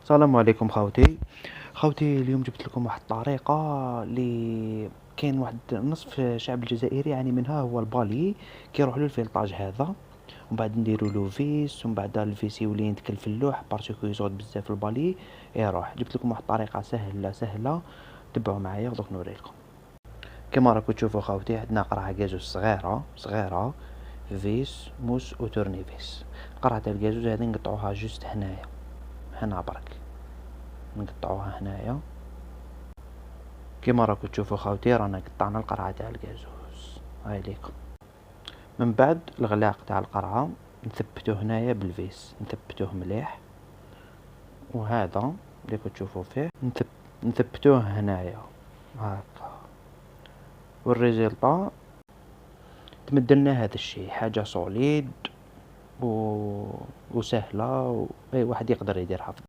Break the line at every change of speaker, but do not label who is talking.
السلام عليكم خوتي اليوم جبت لكم واحد الطريقة اللي كاين واحد نصف الشعب الجزائري يعني منها هو البالي كيروح له الفيلطاج هذا، ومن بعد نديرو له فيس، ومن بعد الفيس يولي يتكل في اللوح بارتيكو يزود بزاف البالي يروح. جبت لكم واحد الطريقة سهلة تبعوا معايا ودوك نوريلكم. كما راكم تشوفوا خوتي عندنا قرعة كازوز صغيرة فيس موس وتورنيفيس. قرعة الكازوز هذه نقطعوها جوست هنا برك نقطعوها هنايا. كيما راكم تشوفوا خاوتي رانا قطعنا القرعه تاع الكازوز هاي ليكم. من بعد الغلاق تاع القرعه نثبتوه هنايا بالفيس، نثبتوه مليح، وهذا اللي تشوفوا فيه نثبتوه هنايا هكا. والريزلطا تمدلنا هذا الشيء حاجه سوليد وسهله، واي واحد يقدر يديرها.